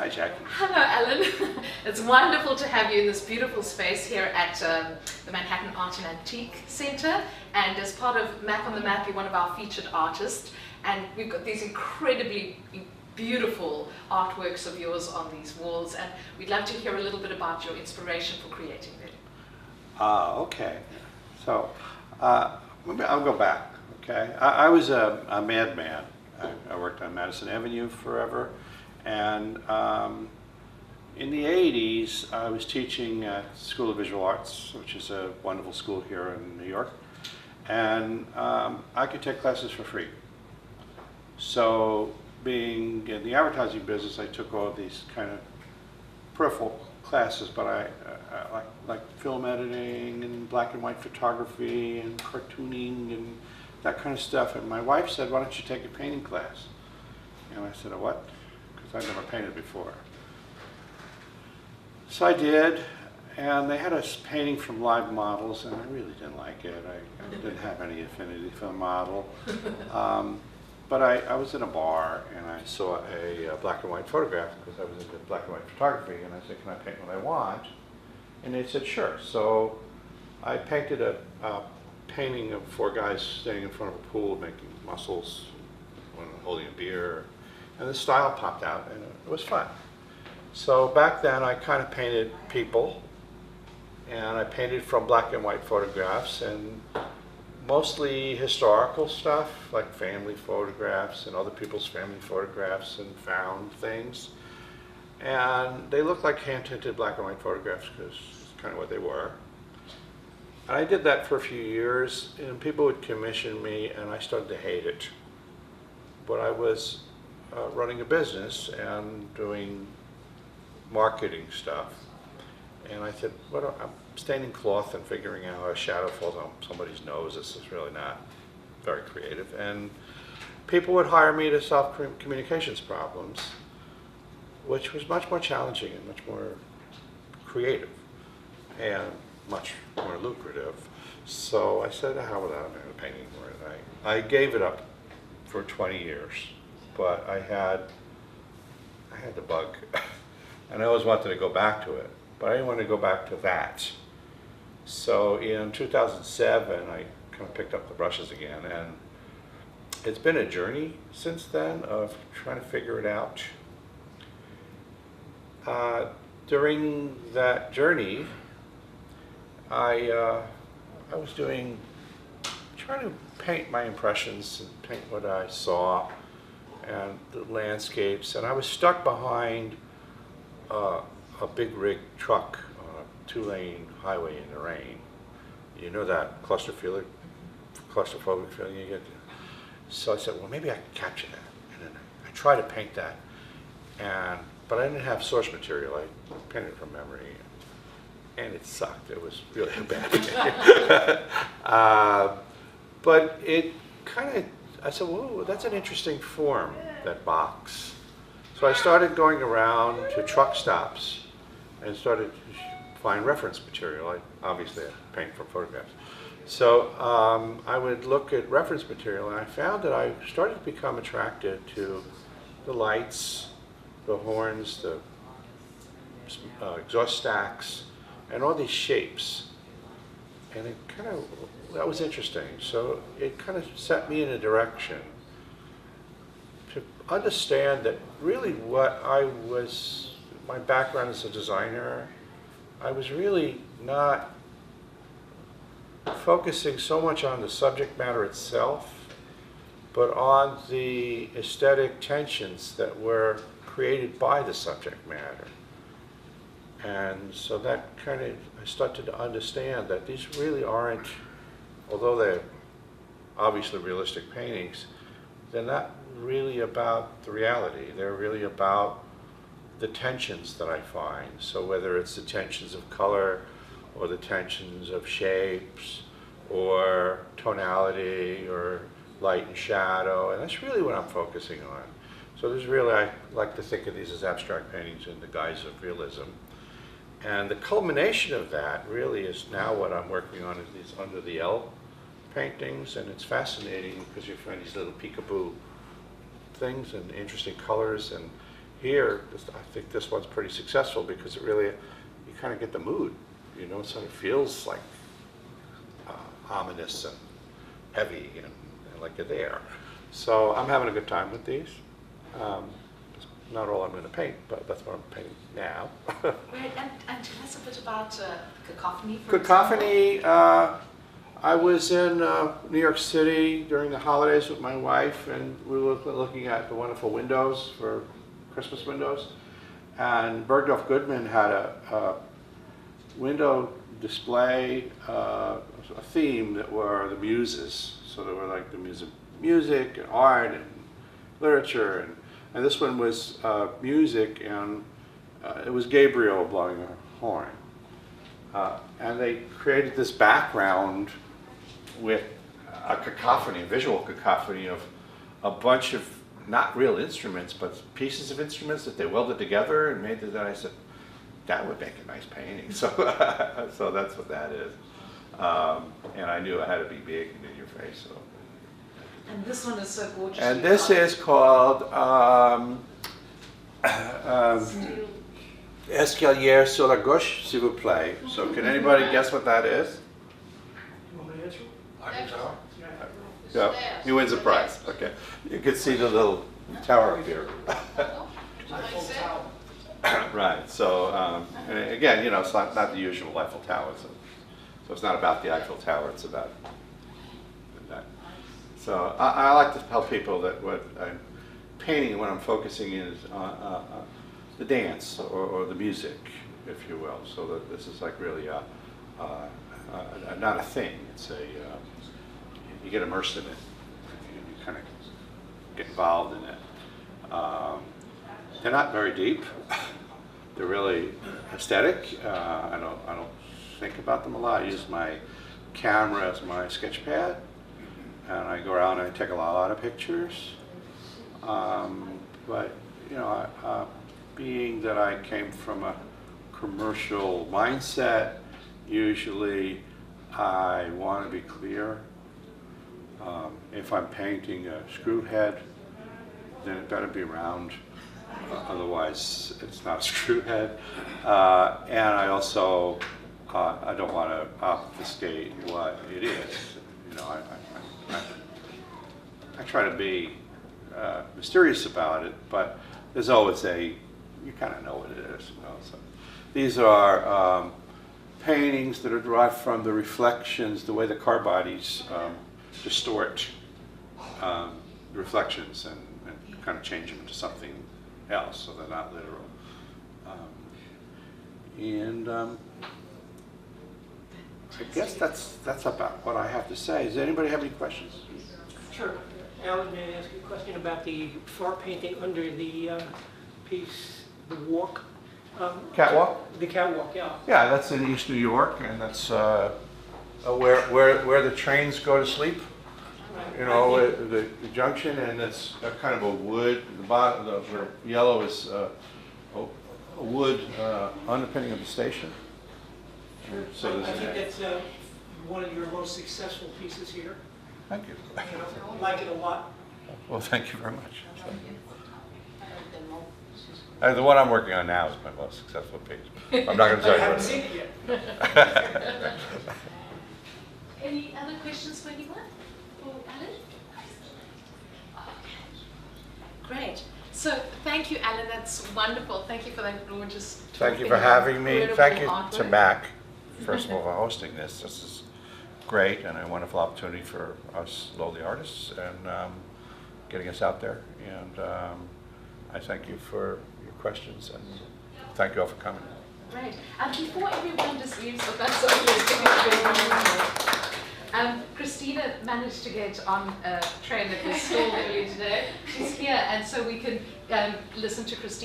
Hi, Jackie. Hello, Alan. It's wonderful to have you in this beautiful space here at the Manhattan Art and Antique Center. And as part of MAAC on the Map, you're one of our featured artists. And we've got these incredibly beautiful artworks of yours on these walls. And we'd love to hear a little bit about your inspiration for creating them. Okay. So, maybe I'll go back, okay? I was a madman. I worked on Madison Avenue forever. And in the 80s, I was teaching at School of Visual Arts, which is a wonderful school here in New York. And I could take classes for free. So being in the advertising business, I took all these kind of peripheral classes, but I like film editing and black and white photography and cartooning and that kind of stuff. And my wife said, why don't you take a painting class? And I said, what? Because I've never painted before. So I did, and they had us painting from live models, and I really didn't like it. I didn't have any affinity for the model. But I was in a bar, and I saw a black and white photograph, because I was into black and white photography, and I said, can I paint what I want? And they said, sure. So I painted a painting of 4 guys standing in front of a pool making mussels, one holding a beer, and the style popped out, and it was fun. So back then I kind of painted people, and I painted from black and white photographs, and mostly historical stuff, like family photographs and other people's family photographs and found things. And they looked like hand-tinted black and white photographs, because it's kind of what they were. And I did that for a few years, and people would commission me, and I started to hate it. But I was running a business and doing marketing stuff. And I said, I'm staining cloth and figuring out how a shadow falls on somebody's nose. This is really not very creative. And people would hire me to solve communications problems, which was much more challenging and much more creative and much more lucrative. So I said, how about I'm not painting anymore? And I gave it up for 20 years, but I had the bug. And I always wanted to go back to it, but I didn't want to go back to that. So in 2007, I kind of picked up the brushes again, and it's been a journey since then of trying to figure it out. During that journey, I was trying to paint my impressions and paint what I saw and the landscapes, and I was stuck behind a big rig truck on a 2-lane highway in the rain. You know that claustrophobic feeling you get? So I said, well, maybe I can capture that. And then I tried to paint that, but I didn't have source material. I painted it from memory, and it sucked. It was really bad. But it kind of, I said, whoa, that's an interesting form, that box. So I started going around to truck stops and started to find reference material. Obviously, I paint from photographs. So I would look at reference material, and I found that I started to become attracted to the lights, the horns, the exhaust stacks, and all these shapes. And it that was interesting. So it kind of set me in a direction to understand that really my background as a designer, I was really not focusing so much on the subject matter itself, but on the aesthetic tensions that were created by the subject matter. And so that I started to understand that these really aren't, although they're obviously realistic paintings, they're not really about the reality. They're really about the tensions that I find. So whether it's the tensions of color or the tensions of shapes or tonality or light and shadow, and that's really what I'm focusing on. So there's really, I like to think of these as abstract paintings in the guise of realism. And the culmination of that really is now what I'm working on, is these under the L paintings, and it's fascinating because you find these little peekaboo things and interesting colors, and here, I think this one's pretty successful because it really, you kind of get the mood, you know, it sort of feels like ominous and heavy and like you're there. So I'm having a good time with these. It's not all I'm going to paint, but that's what I'm painting now. Right, and tell us a bit about Cacophony. Cacophony, I was in New York City during the holidays with my wife, and we were looking at the wonderful windows for Christmas windows. And Bergdorf Goodman had a window display, a theme that were the muses. So there were like the music and art and literature, and this one was music, and it was Gabriel blowing a horn. And they created this background with a cacophony, a visual cacophony of a bunch of not real instruments, but pieces of instruments that they welded together and made it. And I said, that would make a nice painting. So, so that's what that is. And I knew it had to be big and in your face. So. And this one is so gorgeous. And this is called Escalier sur la gauche, s'il vous plaît. So can anybody guess what that is? You want me to answer? Eiffel Tower. Yeah, he wins a prize. Okay, you can see the little tower up here. Eiffel Tower. Right. So and again, you know, it's not the usual Eiffel Tower. So it's not about the Eiffel Tower. It's about that. So I like to tell people that what I'm painting, what I'm focusing in is the dance or the music, if you will. So that this is like really not a thing. It's you get immersed in it. You kind of get involved in it. They're not very deep. They're really aesthetic. I don't think about them a lot. I use my camera as my sketch pad, and I go around and I take a lot of pictures. But you know, being that I came from a commercial mindset, usually I want to be clear. If I'm painting a screw head, then it better be round. Otherwise, it's not a screw head. And I also, I don't want to obfuscate what it is. You know, I try to be mysterious about it, but there's always you kind of know what it is. You know? So these are paintings that are derived from the reflections, the way the car bodies distort reflections and kind of change them into something else, so they're not literal. I guess that's about what I have to say. Does anybody have any questions? Sure. Alan, may I ask you a question about the far painting under the piece, the walk? Catwalk? The catwalk, yeah. Yeah, that's in East New York, and that's where the trains go to sleep. You know, the junction, and it's a kind of a wood. The bottom, the yellow is a wood underpinning of the station. So I think that's one of your most successful pieces here. Thank you. You know, I like it a lot. Well, thank you very much. The one I'm working on now is my most successful piece. I'm not going to tell I you haven't what. seen it yet. Any other questions for anyone? For Alan? Great. So thank you, Alan. That's wonderful. Thank you for that gorgeous talk. Thank you for having me. Incredible Thank you to artwork. MAAC, first of all, for hosting this. This is great and a wonderful opportunity for us lowly artists and getting us out there. And I thank you for your questions and thank you all for coming. Great. And before everyone just leaves, oh, that's so Christina managed to get on a train that was stalled earlier today. She's here, and so we can listen to Christina.